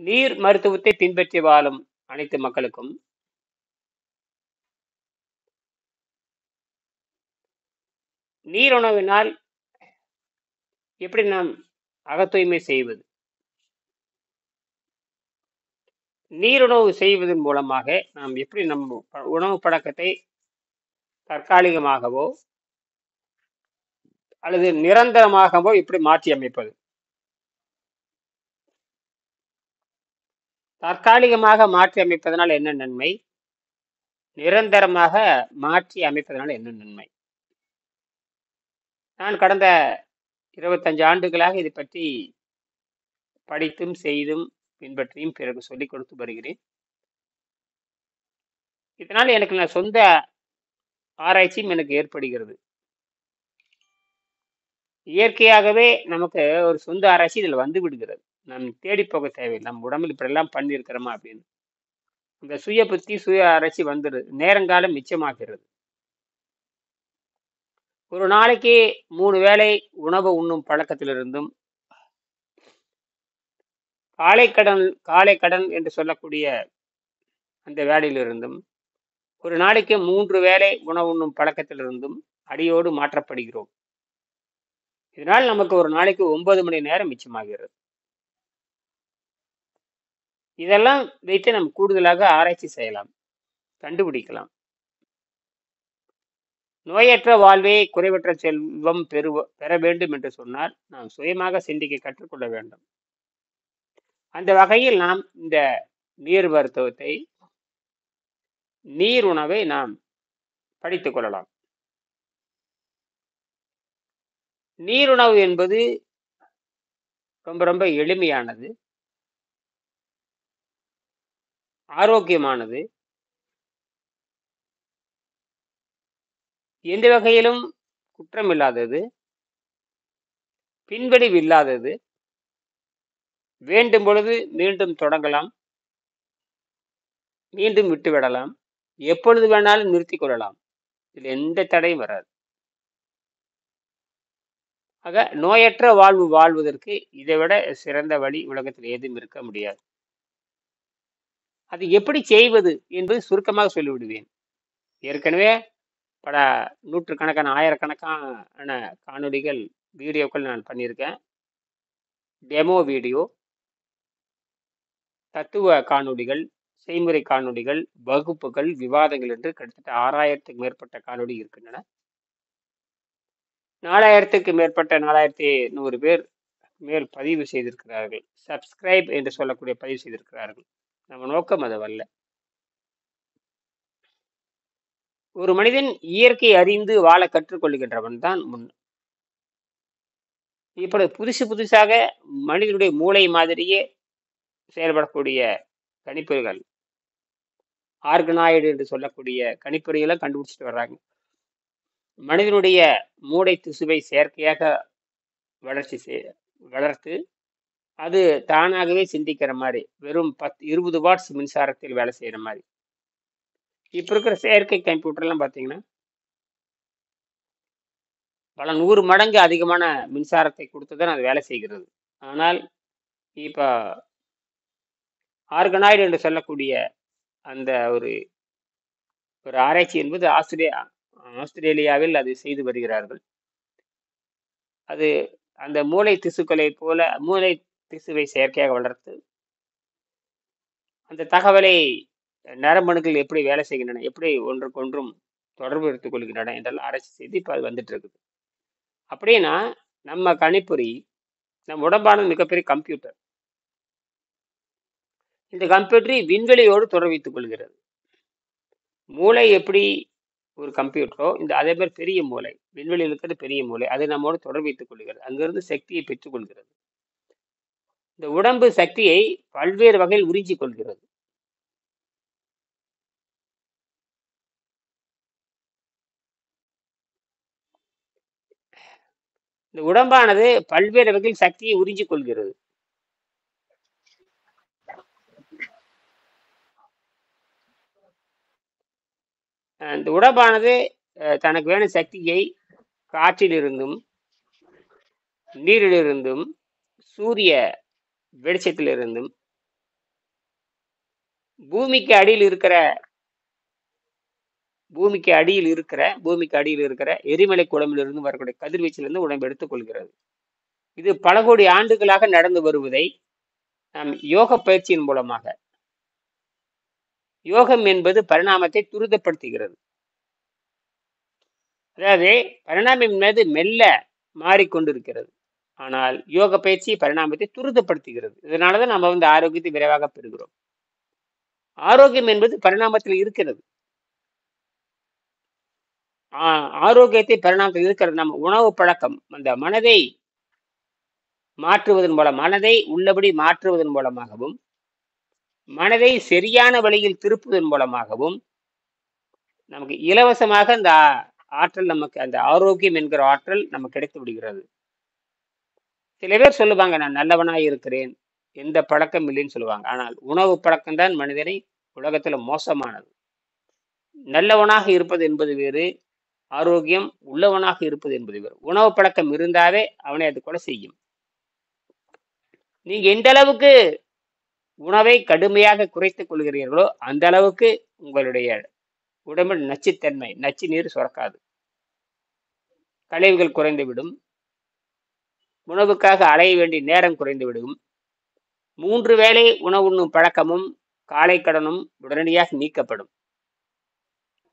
நீர் மருத்துவத்தை பின்பற்றி வாழும் அனைத்து மக்களுக்கும் நீருணவினால் எப்படி நாம் அகத்தூய்மை செய்வது, நீருணவு செய்வதன் மூலமாக நாம் எப்படி நம் உணவு பழக்கத்தை தற்காலிகமாகவோ அல்லது நிரந்தரமாகவோ எப்படி மாற்றி அமைப்பது. தற்காலிகமாக மாற்றி அமைப்பதனால் என்ன நன்மை, நிரந்தரமாக மாற்றி அமைப்பதனால் என்ன நன்மை? நான் கடந்த 25 ஆண்டுகளாக இதை பற்றி படித்தும் செய்தும் பின்பற்றியும் பிறகு சொல்லிக் கொடுத்து வருகிறேன். இதனால் எனக்கு நான் சொந்த ஆராய்ச்சியும் எனக்கு ஏற்படுகிறது. இயற்கையாகவே நமக்கு ஒரு சொந்த ஆராய்ச்சி இதில் வந்து விடுகிறது. நாம் தேடி போக தேவையில்லை. நம்ம உடம்புல இப்படியெல்லாம் பண்ணியிருக்கிறோமா அப்படின்னு இந்த சுய புத்தி சுய ஆராய்ச்சி வந்துடுது. நேரங்காலம் மிச்சமாகிறது. ஒரு நாளைக்கு 3 வேளை உணவு உண்ணும் பழக்கத்திலிருந்தும் காலை கடன் என்று சொல்லக்கூடிய அந்த வேலையிலிருந்தும் ஒரு நாளைக்கு 3 வேளை உணவு உண்ணும் பழக்கத்திலிருந்தும் அடியோடு மாற்றப்படுகிறோம். இதனால் நமக்கு ஒரு நாளைக்கு 9 மணி நேரம் மிச்சமாகிறது. இதெல்லாம் வைத்து நாம் கூடுதலாக ஆராய்ச்சி செய்யலாம், கண்டுபிடிக்கலாம். நோயற்ற வாழ்வே குறைவற்ற செல்வம் பெற வேண்டும் என்று சொன்னால் நாம் சுயமாக சிந்திக்க கற்றுக்கொள்ள வேண்டும். அந்த வகையில் நாம் இந்த நீர் மருத்துவத்தை, நீர் உணவை நாம் படித்துக் கொள்ளலாம். நீருணவு என்பது ரொம்ப ரொம்ப எளிமையானது, ஆரோக்கியமானது, எந்த வகையிலும் குற்றம் இல்லாதது, பின்வடிவு இல்லாதது, வேண்டும் பொழுது மீண்டும் தொடங்கலாம், மீண்டும் விட்டுவிடலாம், எப்பொழுது வேணாலும் நிறுத்தி கொள்ளலாம். இதில் எந்த தடையும் வராது. ஆக நோயற்ற வாழ்வு வாழ்வதற்கு இதைவிட சிறந்த வழி உலகத்தில் ஏதும் இருக்க முடியாது. அது எப்படி செய்வது என்பது சுருக்கமாக சொல்லிவிடுவேன். ஏற்கனவே பல நூற்றுக்கணக்கான ஆயிரக்கணக்கான காணொளிகள் வீடியோக்கள் நான் பண்ணியிருக்கேன். டெமோ வீடியோ, தத்துவ காணொளிகள், செய்முறை காணொளிகள், வகுப்புகள், விவாதங்கள் என்று கிட்டத்தட்ட 6000த்துக்கு மேற்பட்ட காணொளி இருக்கின்றன. 4000த்துக்கு மேற்பட்ட 4100 பேர் மேல் பதிவு செய்திருக்கிறார்கள். சப்ஸ்கிரைப் என்று சொல்லக்கூடிய பதிவு செய்திருக்கிறார்கள். நம்ம நோக்கம் அது அல்ல. ஒரு மனிதன் இயற்கை அறிந்து வாழ கற்றுக்கொள்கின்றவன் தான் முன். இப்படி புதுசாக மனிதனுடைய மூளை மாதிரியே செயல்படக்கூடிய கணிப்பொறிகள், ஆர்கனாய்டு என்று சொல்லக்கூடிய கணிப்பொறிகளை கண்டுபிடிச்சிட்டு வர்றாங்க. மனிதனுடைய மூளை திசுவை செயற்கையாக வளர்த்து அது தானாகவே சிந்திக்கிற மாதிரி, வெறும் 20 வாட்ஸ் மின்சாரத்தில் வேலை செய்யற மாதிரி. இப்ப இருக்கிற செயற்கை கம்ப்யூட்டர்லாம் பார்த்தீங்கன்னா பல 100 மடங்கு அதிகமான மின்சாரத்தை கொடுத்துதான் அது வேலை செய்கிறது. ஆனால் இப்ப ஆர்கனாய்டு என்று சொல்லக்கூடிய அந்த ஒரு ஆராய்ச்சி என்பது ஆஸ்திரேலியாவில் அது செய்து வருகிறார்கள். அது அந்த மூளை திசுக்களை போல மூளை திசுவை செயற்கையாக வளர்த்து அந்த தகவலை நரம்பணுக்கள் எப்படி வேலை செய்கின்றன, எப்படி ஒன்றுக்கொன்றும் தொடர்பு எடுத்துக் கொள்கின்றன என்றெல்லாம் ஆராய்ச்சி செய்து இப்போ அது வந்துட்டு இருக்குது. அப்படின்னா நம்ம கணிப்பொறி, நம் உடம்பானது மிகப்பெரிய கம்ப்யூட்டர். இந்த கம்ப்யூட்டரை விண்வெளியோடு தொடர்பு வைத்துக் கொள்கிறது. மூளை எப்படி ஒரு கம்ப்யூட்டரோ அதே மாதிரி பெரிய மூளை, விண்வெளியில் இருக்கிற பெரிய மூளை, அதை நம்மோடு தொடர்பு வைத்துக் கொள்கிறது. அங்கிருந்து சக்தியை பெற்றுக் கொள்கிறது. இந்த உடம்பு சக்தியை பல்வேறு வகையில் உறிஞ்சிக் கொள்கிறது. இந்த உடம்பானது பல்வேறு வகையில் சக்தியை உறிஞ்சிக் கொள்கிறது. இந்த உடம்பானது தனக்கு வேணும் சக்தியை காற்றிலிருந்தும், நீரிலிருந்தும், சூரிய வெளிச்சத்திலிருந்தும், பூமிக்கு அடியில் இருக்கிற பூமிக்கு அடியில் இருக்கிற எரிமலை குழம்பிலிருந்து வரக்கூடிய கதிர்வீச்சிலிருந்து உடம்பு எடுத்துக் கொள்கிறது. இது பல கோடி ஆண்டுகளாக நடந்து வருவதை நாம் யோக பயிற்சியின் மூலமாக, யோகம் என்பது பரிணாமத்தை துரிதப்படுத்துகிறது. அதாவது பரிணாமம் என்பது மெல்ல மாறிக்கொண்டிருக்கிறது. ஆனால் யோக பயிற்சி பரிணாமத்தை துரிதப்படுத்துகிறது. இதனாலதான் நம்ம ஆரோக்கியத்தை விரைவாக பெறுகிறோம். ஆரோக்கியம் என்பது பரிணாமத்தில் இருக்கிறது. ஆரோக்கியத்தை பரிணாமத்தில் இருக்கிறது. நம்ம உணவு பழக்கம், அந்த மனதை மாற்றுவதன் மூலம், மனதை உள்ளபடி மாற்றுவதன் மூலமாகவும், மனதை சரியான வழியில் திருப்புவதன் மூலமாகவும் நமக்கு இலவசமாக அந்த ஆற்றல், நமக்கு அந்த ஆரோக்கியம் என்கிற ஆற்றல் நமக்கு கிடைத்து விடுகிறது. சில பேர் சொல்லுவாங்க, நான் நல்லவனாய் இருக்கிறேன், எந்த பழக்கம் இல்லைன்னு சொல்லுவாங்க. ஆனால் உணவு பழக்கம்தான் மனிதனை உலகத்துல மோசமானது. நல்லவனாக இருப்பது என்பது வேறு, ஆரோக்கியம் உள்ளவனாக இருப்பது என்பது வேறு. உணவு பழக்கம் இருந்தாவே அவனை அது கொலை செய்யும். நீங்க எந்த அளவுக்கு உணவை கடுமையாக குறைத்துக் கொள்கிறீர்களோ அந்த அளவுக்கு உங்களுடைய உடம்பில் நச்சுத்தன்மை, நச்சு நீர் சுரக்காது, கழிவுகள் குறைந்துவிடும், உணவுக்காக அலைய வேண்டிய நேரம் குறைந்துவிடும், 3 வேளை உணவு உண்ணும் பழக்கமும் காலை கடனும் உடனடியாக நீக்கப்படும்.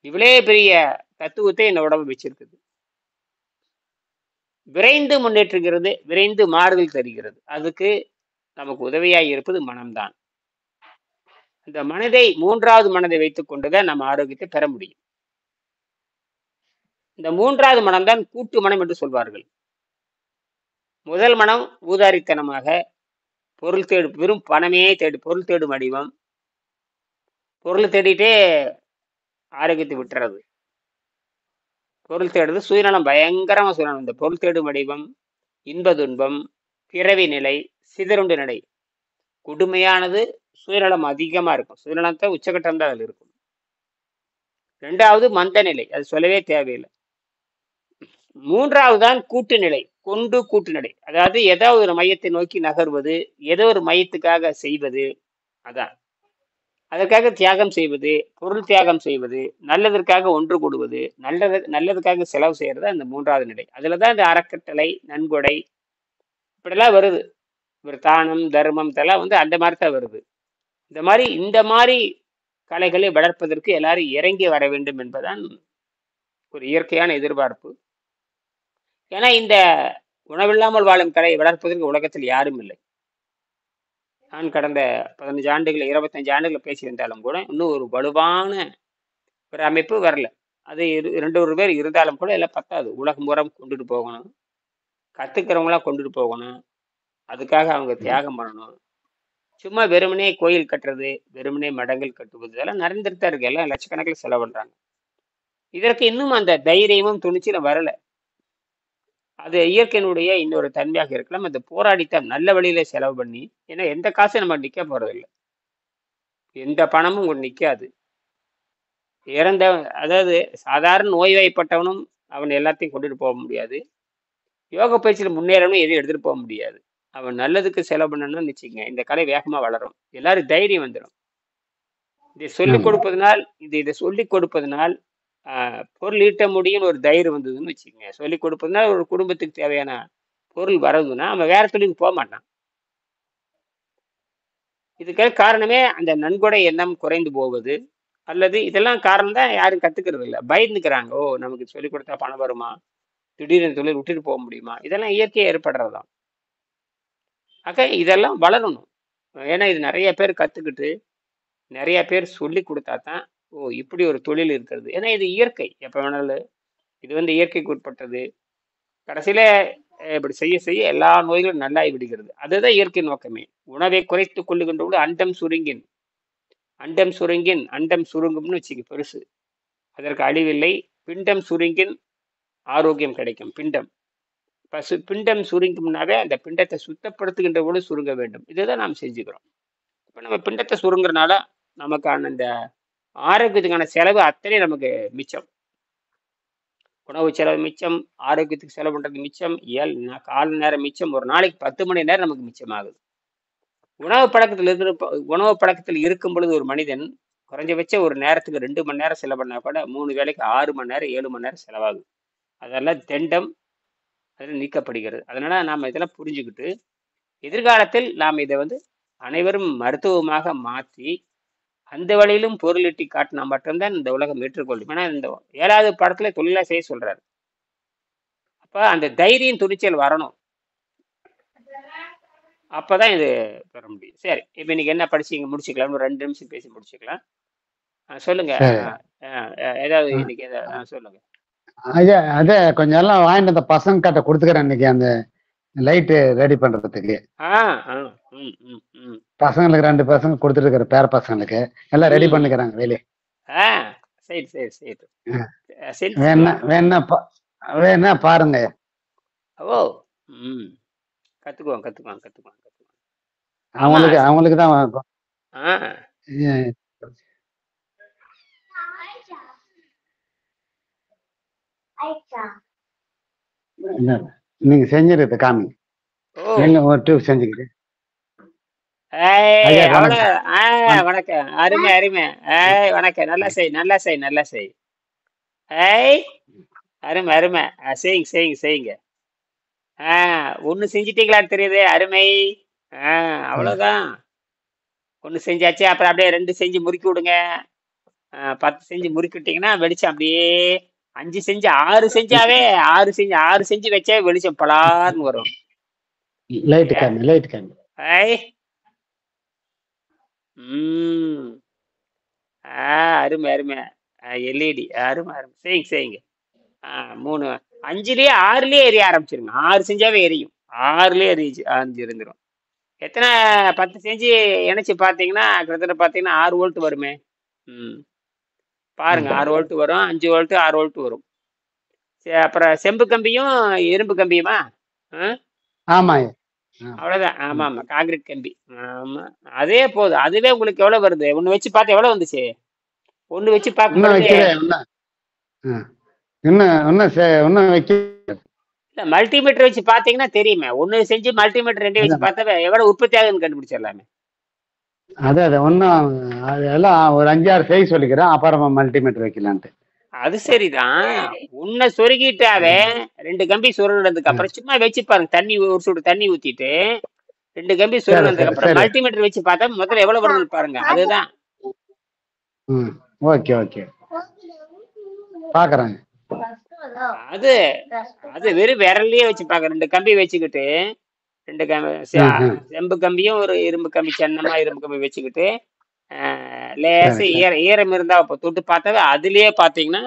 இவ்வளே பெரிய தத்துவத்தை இந்த உடம்பு வச்சிருக்குது. விரைந்து முன்னேற்றுகிறது, விரைந்து மாறுதல் தருகிறது. அதுக்கு நமக்கு உதவியாய் இருப்பது மனம்தான். இந்த மனதை, 3வது மனதை வைத்துக் கொண்டுதான் நம்ம ஆரோக்கியத்தை பெற முடியும். இந்த 3வது மனம்தான் கூட்டு மனம் என்று சொல்வார்கள். முதல் மனம் ஊதாரித்தனமாக பொருள் தேடு, வெறும் பணமே தேடு, பொருள் தேடும் வடிவம், பொருள் தேடிட்டே ஆரோக்கியத்தை விட்டுறது. பொருள் தேடுறது சுயநலம், பயங்கரமா சுயநலம். இந்த பொருள் தேடும் வடிவம், இன்ப துன்பம், பிறவி நிலை, சிதறுண்டு நிலை, கொடுமையானது. சுயநலம் அதிகமா இருக்கும். சுயநலத்தை உச்சகட்டம் தான் அதில் இருக்கும். 2வது மந்த நிலை, அது சொல்லவே தேவையில்லை. 3வது தான் கூட்டு நிலை, கூட்டு நிலை. அதாவது ஏதோ ஒரு மையத்தை நோக்கி நகர்வது, ஏதோ ஒரு மையத்துக்காக செய்வது, அதான். அதற்காக தியாகம் செய்வது, பொருள் தியாகம் செய்வது, நல்லதற்காக ஒன்று கூடுவது, நல்லதுக்காக செலவு செய்யறது அந்த 3வது நிலை. அதுலதான் இந்த அறக்கட்டளை, நன்கொடை இப்படிலாம் வருது. ஒரு தானம், தர்மம் இதெல்லாம் அந்த மாதிரி தான் வருது. இந்த மாதிரி கலைகளை வளர்ப்பதற்கு எல்லாரும் இறங்கி வர வேண்டும் என்பதுதான் ஒரு இயற்கையான எதிர்பார்ப்பு. ஏன்னா இந்த உணவில்லாமல் வாழும் கலையை வளர்ப்பதற்கு உலகத்தில் யாரும் இல்லை. நான் கடந்த 15 ஆண்டுகள், 25 ஆண்டுகள் பேசியிருந்தாலும் கூட இன்னும் ஒரு வலுவான ஒரு அமைப்பு வரல. அது 2 பேர் இருந்தாலும் கூட எல்லாம் பத்தாது. உலகம் பூரா கொண்டுட்டு போகணும், கத்துக்கிறவங்களா கொண்டுட்டு போகணும், அதுக்காக அவங்க தியாகம் பண்ணணும். சும்மா வெறுமனே கோயில் கட்டுறது, வெறுமனே மடங்கள் கட்டுவது, இதெல்லாம் நடந்துட்டு தான் இருக்கு. எல்லாம் லட்சக்கணக்கில் செலவு பண்றாங்க. இதற்கு இன்னும் அந்த தைரியமும் துணிச்சலும் வரல. அது இயற்கையினுடைய இன்னொரு தன்மையாக இருக்கலாம். அந்த போராடித்தான் நல்ல வழியில செலவு பண்ணி, ஏன்னா எந்த காசும் நம்ம நிக்க போறதில்லை, எந்த பணமும் ஒன்று நிக்காது. இறந்த, அதாவது சாதாரண நோய்வாய்ப்பட்டவனும் அவன் எல்லாத்தையும் கொண்டுட்டு போக முடியாது. யோக பயிற்சியில் முன்னேறணும் எதையும் எடுத்துட்டு போக முடியாது. அவன் நல்லதுக்கு செலவு பண்ணணும்னு நிச்சயங்க, இந்த கலை வேகமா வளரும். எல்லாரும் தைரியம் வந்துடும். இதை சொல்லிக் கொடுப்பதனால், இதை சொல்லிக் கொடுப்பதனால் பொருள் ஈட்ட முடியும் ஒரு தைரியம் வந்ததுன்னு வச்சுக்கோங்க. சொல்லிக் கொடுப்பதுனால ஒரு குடும்பத்துக்கு தேவையான பொருள் வரதுன்னா அவன் வேற தொழிலுக்கு போக மாட்டான். இதுக்கு காரணமே அந்த நன்கொடை எண்ணம் குறைந்து போவது, அல்லது இதெல்லாம் காரணம் தான். யாரும் கத்துக்கிறது இல்லை, பயந்துக்கிறாங்க. ஓ, நமக்கு சொல்லிக் கொடுத்தா பணம் வருமா, திடீர்னு தொழில் விட்டுட்டு போக முடியுமா, இதெல்லாம் இயற்கையை ஏற்படுறதுதான். ஆக இதெல்லாம் வளரணும். ஏன்னா இது நிறைய பேர் கத்துக்கிட்டு, நிறைய பேர் சொல்லி கொடுத்தா தான், ஓ இப்படி ஒரு தொழில் இருக்கிறது. ஏன்னா இது இயற்கை, எப்ப வேணாலும் இது இயற்கைக்கு உட்பட்டது. கடைசியில இப்படி செய்ய செய்ய எல்லா நோய்களும் நல்லாய் விடுகிறது. அதுதான் இயற்கை நோக்கமே. உணவை குறைத்துக் கொள்ளுகின்ற அண்டம் சுருங்கின், அண்டம் சுருங்கின் அண்டம் சுருங்கும்னு வச்சுக்க பெருசு, அதற்கு அழிவில்லை. பிண்டம் சுருங்கின் ஆரோக்கியம் கிடைக்கும். பிண்டம் சுருங்கும்னாவே அந்த பிண்டத்தை சுத்தப்படுத்துகின்ற பொழுது சுருங்க வேண்டும். இதுதான் நாம் செஞ்சுக்கிறோம். இப்ப நம்ம பிண்டத்தை சுருங்குறதுனால நமக்கான இந்த ஆரோக்கியத்துக்கான செலவு அத்தனை நமக்கு மிச்சம். உணவு செலவு மிச்சம், ஆரோக்கியத்துக்கு செலவு பண்றது மிச்சம், கால நேரம் மிச்சம். ஒரு நாளைக்கு 10 மணி நேரம் நமக்கு மிச்சமாகுது. உணவு பழக்கத்தில் இருக்கிற உணவு பழக்கத்தில் இருக்கும் பொழுது ஒரு மனிதன் குறைஞ்சபட்ச ஒரு நேரத்துக்கு 2 மணி நேரம் செலவு கூட 3 வேளைக்கு 6 மணி நேரம் 7 மணி நேரம் செலவாகுது. அதெல்லாம் தெண்டம் அதில் நீக்கப்படுகிறது. அதனால நாம இதெல்லாம் புரிஞ்சுக்கிட்டு எதிர்காலத்தில் நாம் இதை அனைவரும் மருத்துவமாக மாற்றி அந்த வழியிலும் பொருளீட்டி காட்டினா மட்டும்தான் இந்த உலகம் ஏற்றுக்கொள்ளும். ஏன்னா இந்த 7வது பாடத்துல தொழிலா செய்ய சொல்றாரு. அப்ப அந்த தைரியம் துணிச்சல் வரணும். அப்பதான் இது பெற முடியும். சரி, இப்ப இன்னைக்கு என்ன படிச்சீங்க முடிச்சுக்கலாம். ஒரு 2 நிமிஷம் பேசி முடிச்சுக்கலாம். சொல்லுங்க. சரி. ஏதாவது இன்னைக்கு சொல்லுங்க. ஐயா அதே கொஞ்சம் எல்லாம் வாங்கிட்டு அந்த பசங்க கிட்ட கொடுத்துக்கிறேன் இன்னைக்கு அந்த லைட்டு ரெடி பண்றதுக்கு. பசங்களுக்கு 2 பசங்க கொடுத்துட்டு இருக்கிற பேர பசங்களுக்கு எல்லாம் ரெடி பண்ணிக்கிறாங்க வெளியே. சரி சரி சரி. வேணா பாருங்க. ஓ கத்துக்குவாங்க கத்துக்குவாங்க கத்துக்குவாங்க கத்துக்குவாங்க. அவங்களுக்கு தான் நீங்க செஞ்சிருக்க காமி. ஒரு டியூப் செஞ்சுக்கிட்டு. வணக்கம். அருமை அருமை. வணக்கம். நல்லா செய் நல்லா செய் நல்லா செய். அருமை அருமை. செய்யுங்க செய்யுங்க செய்யுங்க. ஒண்ணு செஞ்சிட்டீங்களான்னு தெரியுது. அருமை. அவ்வளவுதான். ஒண்ணு செஞ்சாச்சு. அப்புறம் அப்படியே 2 செஞ்சு முறுக்கி விடுங்க. 10 செஞ்சு முறுக்கிட்டீங்கன்னா வெளிச்சம் அப்படியே 5 செஞ்சு 6 செஞ்சாவே 6 செஞ்சு வச்சா வெளிச்சம் பலார்னு வரும். லைட் காமி லைட் காமி. அருமை அருமை. எல்இடி அருமை அருமை. செய்யுங்க செய்யுங்க. 3 5லயே 6லயே எரிய ஆரம்பிச்சிருங்க. 6 செஞ்சாவே எரியும். 6லயே இருந்துரும். எத்தனை 10 செஞ்சு இணைச்சு பார்த்தீங்கன்னா கிட்டத்தட்ட பார்த்தீங்கன்னா 6 வோல்ட் வருமே. பாருங்க 6 வோல்ட் வரும், 5 வோல்ட் 6 வோல்ட் வரும். அப்புறம் செம்பு கம்பியும் இரும்பு கம்பியுமா? ஆமா அவ்வளவுதான். ஆமா ஆமா காங்கிரீட் கம்பி. ஆமா அதே போதும். அதுவே உங்களுக்கு எவ்வளவு வருது? ஒண்ணு வச்சு பார்த்து எவ்வளவு வந்துச்சு? ஒண்ணு வச்சு பார்க்கும்போது இல்ல மல்டிமீட்டர் வச்சு பாத்தீங்கன்னா தெரியுமே. ஒண்ணு செஞ்சு மல்டிமீட்டர் 2 வச்சு பார்த்தா எவ்வளவு உற்பத்தி ஆகுதுன்னு கண்டுபிடிச்சிடலாமே. அது ஒன்னும் அதெல்லாம் ஒரு 5-6 செய்ய சொல்லிக்கிறேன். அப்புறமா மல்டிமீட்டர் வைக்கலான்ட்டு. அது சரிதான். உன்னை சொருகிட்டாவே 2 கம்பி சொருகினதுக்கு அப்புறம் சும்மா வச்சு பாருங்க. தண்ணி ஒரு சுடு தண்ணி ஊத்திட்டு 2 கம்பி சொருகினதுக்கு அப்புறம் மல்டிமீட்டர் வச்சு பார்த்தா முதல்ல எவ்வளவு வருதுன்னு பாருங்க. அதுதான். ஓகே ஓகே பாக்குறாங்க. அது வெறும் விரல்லயே வச்சு பாக்க. 2 கம்பி வச்சுக்கிட்டு 2 செம்பு கம்பியும் ஒரு இரும்பு கம்பி சன்னமா இரும்பு கம்பி வச்சுக்கிட்டு லேசு ஈரம் இருந்தா தொட்டு பார்த்தாவே அதுலயே பாத்தீங்கன்னா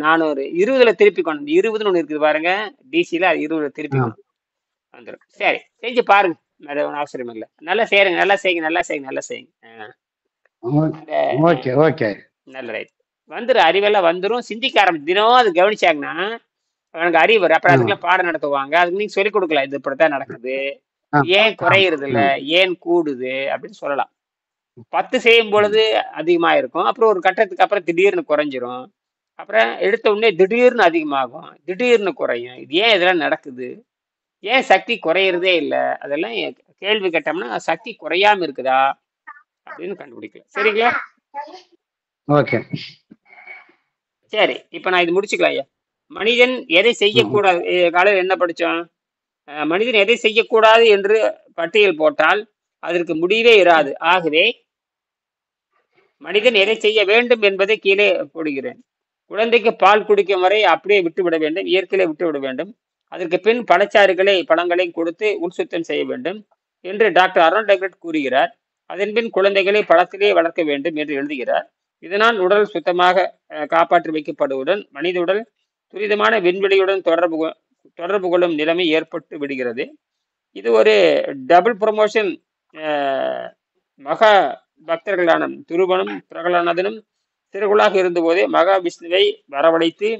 420 திருப்பி கொண்டு 20ன்னு ஒண்ணு இருக்குது பாருங்க. டிசில அது 20 திருப்பி கொண்டு வந்துடும். சரி செஞ்சு பாருங்க. அது ஒன்றும் அவசரம் இல்லை. நல்லா செய்யுங்க நல்லா செய்யுங்க நல்லா செய்யுங்க நல்லா செய்யுங்க. நல்ல ரைட். வந்துடும். அறிவெல்லாம் வந்துடும். சிந்திக்க ஆரம்பிச்சு தினம் அது கவனிச்சாங்கன்னா அவனுக்கு அறிவு வரும். அப்புறம் அதுக்கெல்லாம் பாடம் நடத்துவாங்க. அதுக்கு நீங்க சொல்லிக் கொடுக்கலாம். இது இப்படித்தான் நடக்குது, ஏன் குறையிறது இல்லை, ஏன் கூடுது அப்படின்னு சொல்லலாம். 10 செய்யும் பொழுது அதிகமா இருக்கும். அப்புறம் ஒரு கட்டத்துக்கு அப்புறம் திடீர்னு குறைஞ்சிரும். அப்புறம் எடுத்த உடனே திடீர்னு அதிகமாகும், திடீர்னு குறையும். இது ஏன் இதெல்லாம் நடக்குது? ஏன் சக்தி குறையிறதே இல்லை? அதெல்லாம் கேள்வி கேட்டோம்னா சக்தி குறையாம இருக்குதா அப்படின்னு கண்டுபிடிக்கலாம். சரிங்களா? ஓகே சரி, இப்ப நான் இது முடிச்சுக்கலாம் ஐயா. மனிதன் எதை செய்யக்கூடாது? காலையில் என்ன படிச்சோம்? மனிதன் எதை செய்யக்கூடாது என்று பட்டியல் போட்டால் அதற்கு முடிவே இராது. ஆகவே மனிதன் எதை செய்ய வேண்டும் என்பதை கீழே போடுகிறேன். குழந்தைக்கு பால் குடிக்கும் வரை அப்படியே விட்டுவிட வேண்டும், இயற்கையிலே விட்டுவிட வேண்டும். அதற்கு பின் பழங்களை கொடுத்து உள்சுத்தம் செய்ய வேண்டும் என்று டாக்டர் அரோல்ட் டெக்ரட் கூறுகிறார். அதன் பின் குழந்தைகளை பழத்திலே வளர்க்க வேண்டும் என்று எழுதுகிறார். இதனால் உடல் சுத்தமாக காப்பாற்றி வைக்கப்படுவதுடன் மனித உடல் துரிதமான விண்வெளியுடன் தொடர்பு கொள்ளும் நிலைமை ஏற்பட்டு விடுகிறது. இது ஒரு டபுள் ப்ரமோஷன். மகா பக்தர்களான துருவனும் பிரகலானதனும் சிறுகுளாக இருந்தபோதே மகா விஷ்ணுவை வரவழைத்து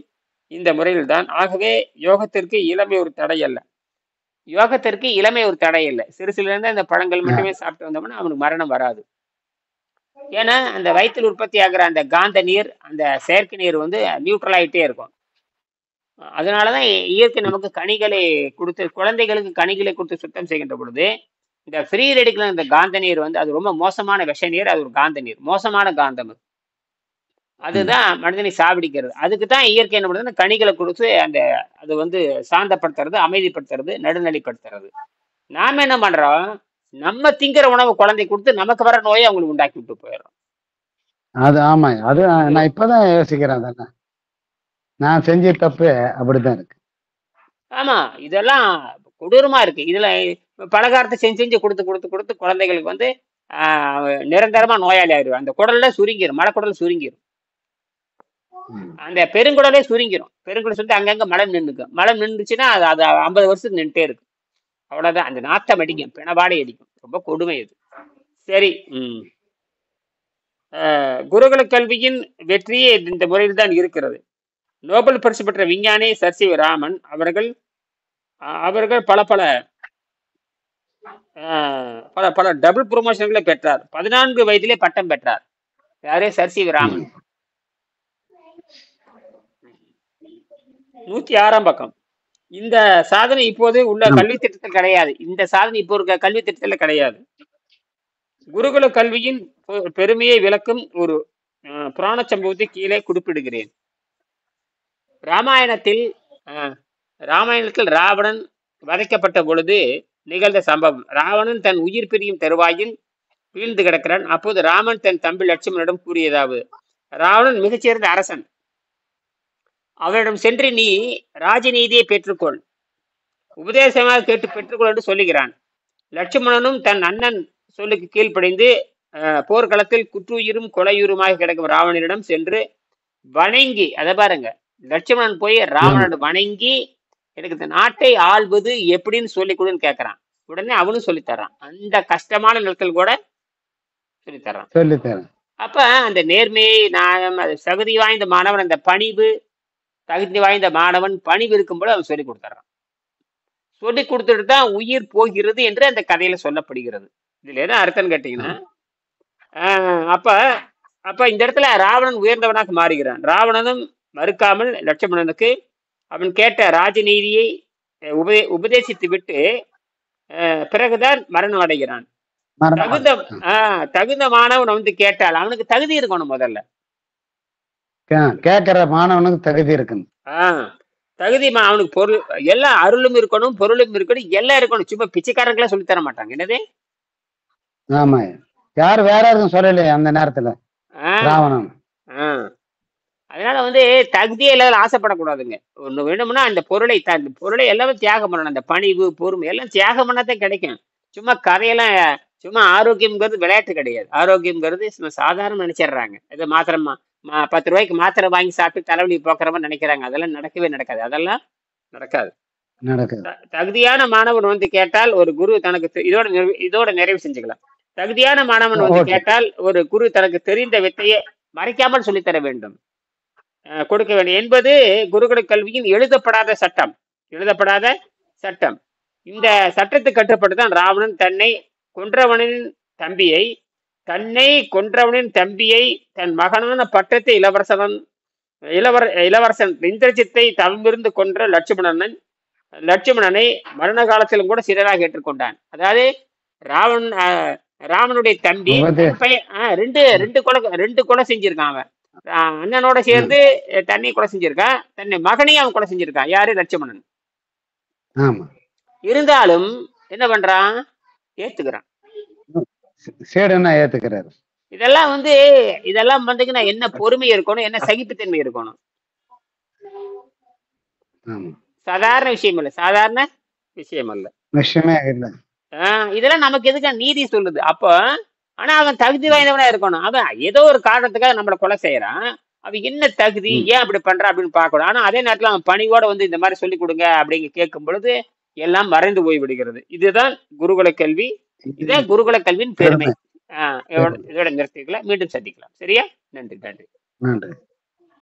இந்த முறையில் தான். ஆகவே யோகத்திற்கு இளமை ஒரு தடை அல்ல. யோகத்திற்கு இளமை ஒரு தடை இல்லை. சிறுசுல இருந்து அந்த பழங்கள் மட்டுமே சாப்பிட்டு வந்தோம்னா அவனுக்கு மரணம் வராது. ஏன்னா அந்த வயிற்றில் உற்பத்தி ஆகிற அந்த காந்த நீர், அந்த செயற்கை நீர் நியூட்ரல் ஆகிட்டே இருக்கும். அதனாலதான் இயற்கை நமக்கு கனிகளை கொடுத்து, குழந்தைகளுக்கு கனிகளை கொடுத்து சுத்தம் செய்கின்ற பொழுது இந்த ஃப்ரீ ரேடிக்கல் இந்த காந்த நீர் வந்து அது ரொம்ப மோசமான விஷ நீர், அது ஒரு காந்த நீர், மோசமான காந்தம். அதுதான் மனிதனை சாவடிக்கிறது. அதுக்கு தான் இயற்கை என்ன பண்ணுதுன்னா கனிகளை கொடுத்து அந்த அது வந்து சாந்தப்படுத்துறது, அமைதிப்படுத்துறது, நடுநிலைப்படுத்துறது. நாம என்ன பண்றோம், நம்ம திங்கிற உணவு குழந்தை கொடுத்து நமக்கு வர நோயை அவங்களுக்கு உண்டாக்கி விட்டு போயிடுறோம். அது ஆமா. அது நான் இப்பதான் யோசிக்கிறேன். தானே நான் செஞ்ச தப்பு அப்படித்தான் இருக்கு. ஆமா, இதெல்லாம் கொடூரமா இருக்கு. இதுல பலகாரத்தை செஞ்சு செஞ்சு கொடுத்து கொடுத்து கொடுத்து குழந்தைகளுக்கு வந்து நிரந்தரமா நோயாளி ஆயிடும். அந்த குடல்ல சுருங்கிரும், மலக்குடல் சுருங்கிரும், அந்த பெருங்குடலே சுருங்கிரும். பெருங்குடல் சொல்லிட்டு அங்கங்க மலம் நின்றுக்கும். மலம் நின்றுச்சுன்னா அது அது 50 வருஷத்துக்கு நின்றுட்டே இருக்கு. அவ்வளவுதான். அந்த நாத்தம் அடிக்கும், பிணவாடை அடிக்கும். ரொம்ப கொடுமை இது. சரி. குருகுல கல்வியின் வெற்றியே இந்த முறையில் தான் இருக்கிறது. நோபல் பரிசு பெற்ற விஞ்ஞானி சர் சி ராமன் அவர்கள் பல பல பல பல டபுள் ப்ரொமோஷன்களை பெற்றார். 14 வயதிலே பட்டம் பெற்றார். யாரே? Sir C Raman. 106ஆம் பக்கம். இந்த சாதனை இப்போது உள்ள கல்வி திட்டத்தில் கிடையாது. இந்த சாதனை இப்போ இருக்க கல்வி திட்டத்தில் கிடையாது. குருகுல கல்வியின் பெருமையை விளக்கும் ஒரு புராண சம்பவத்தை கீழே குறிப்பிடுகிறேன். ராமாயணத்தில் ராவணன் வதைக்கப்பட்ட பொழுது நிகழ்ந்த சம்பவம். ராவணன் தன் உயிர் பிரியும் தருவாயில் வீழ்ந்து கிடக்கிறான். அப்போது ராமன் தன் தம்பி லட்சுமணனிடம் கூறியதாவது: ராவணன் மிகச்சிறந்த அரசன், அவனிடம் சென்று நீ ராஜநீதியை பெற்றுக்கொள், உபதேசமாக கேட்டு பெற்றுக்கொள் என்று சொல்லுகிறான். லட்சுமணனும் தன் அண்ணன் சொல்லுக்கு கீழ்ப்படைந்து போர்க்களத்தில் குற்றுயிரும் கொலையுருமாக கிடக்கும் ராவணனிடம் சென்று வணங்கி, அதை பாருங்க, லட்சுமணன் போய் ராவணன் வணங்கி எனக்கு இந்த நாட்டை ஆள்வது எப்படின்னு சொல்லி கொடுன்னு கேட்கறான். உடனே அவனும் சொல்லித்தரான். அந்த கஷ்டமான நாட்கள் கூட சொல்லித்தரான். அப்ப அந்த நேர்மையை நியாயம், தகுதி வாய்ந்த மாணவன், அந்த பணிவு, தகுதி வாய்ந்த மாணவன் பணிவு இருக்கும்போது அவன் சொல்லி கொடுத்துறான். சொல்லி கொடுத்துட்டு தான் உயிர் போகிறது என்று அந்த கதையில சொல்லப்படுகிறது. இதுல என்ன அர்த்தம் கேட்டீங்கன்னா, அப்ப அப்ப இந்த இடத்துல ராவணன் உயர்ந்தவனாக மாறுகிறான். ராவணனும் மறுக்காமல் லட்சுமணனுக்கு அவன் கேட்ட ராஜநீதியை உபதேசித்து விட்டு பிறகுதான் மரணம் அடைகிறான். தகுந்த மாணவன் வந்து கேட்டால் அவனுக்கு தகுதி இருக்கணும். முதல்ல கேட்கிற மாணவனுக்கு தகுதி இருக்கணும். தகுதி அவனுக்கு பொருள் எல்லாம் அருளும் இருக்கணும், பொருளும் இருக்கணும், எல்லாம் இருக்கணும். சும்மா பிச்சைக்காரங்களா சொல்லி தர மாட்டாங்க. என்னது? ஆமா, யாரு வேற யாருக்கும் சொல்லலையே அந்த நேரத்துல ராவணன். அதனால வந்து தகுதியே இல்லாத ஆசைப்படக்கூடாதுங்க. ஒண்ணு வேணும்னா அந்த பொருளை எல்லாமே தியாகம் பண்ணணும். அந்த பணிவு, பொறுமை எல்லாம் தியாகம் பண்ணாதான் கிடைக்கும். சும்மா கதையெல்லாம் சும்மா ஆரோக்கியம்ங்கிறது விளையாட்டு கிடையாது. ஆரோக்கியம்ங்கிறது சும்மா சாதாரண நினைச்சிடுறாங்க. இது மாத்திரமா 10 ரூபாய்க்கு மாத்திரை வாங்கி சாப்பிட்டு தலைவலி போக்குறவங்க நினைக்கிறாங்க. அதெல்லாம் நடக்கவே நடக்காது. அதெல்லாம் நடக்காது. தகுதியான மாணவன் வந்து கேட்டால் ஒரு குரு தனக்கு இதோட நிறைவு செஞ்சுக்கலாம். தகுதியான மாணவன் வந்து கேட்டால் ஒரு குரு தனக்கு தெரிந்த வித்தையை மறைக்காமல் சொல்லித்தர வேண்டும், கொடுக்க வேண்டும் என்பது குருகுல கல்வியின் எழுதப்படாத சட்டம். இந்த சட்டத்துக்கு கட்டுப்பட்டுதான் ராவணன் தன்னை கொன்றவனின் தம்பியை தன் மகனான பட்டத்து இளவரசன் இந்திரஜித்தை தவிர்த்து கொன்ற லட்சுமணனை மரண காலத்திலும் கூட சிறராக ஏற்றுக்கொண்டான். அதாவது ராவனுடைய தம்பி ரெண்டு கொலை செஞ்சிருக்கான். அவன் அண்ணனோட சேர்ந்து தன்னை கொலை செஞ்சிருக்கான், தன்னை மகனையும் அவன் கொலை செஞ்சிருக்கான். யாரு? லட்சுமணன். இருந்தாலும் என்ன பண்றான்? ஏத்துக்கிறான். இதெல்லாம் வந்துங்கன்னா என்ன பொறுமை இருக்கணும், என்ன சகிப்புத்தன்மை இருக்கணும். சாதாரண விஷயம் இல்ல. இதெல்லாம் நமக்கு எதுக்கு நீதி சொல்லுது அப்போ? ஆனா அவன் தகுதி வாய்ந்தவனா இருக்கணும். அவன் ஏதோ ஒரு காரணத்துக்காக நம்மளை கொலை செய்யறான். அவன் என்ன தகுதி, ஏன் அப்படி பண்றான் அப்படின்னு பார்க்கணும். ஆனா அதே நேரத்துல அவன் பணிவோட வந்து இந்த மாதிரி சொல்லி கொடுங்க அப்படிங்க கேட்கும் பொழுது எல்லாம் மறைந்து போய் விடுகிறது. இதுதான் குருகுல கல்வி. இதுதான் குருகுல கல்வியின் பெருமை. இதோட நிறுத்திக்கலாம். மீண்டும் சந்திக்கலாம். சரியா? நன்றி.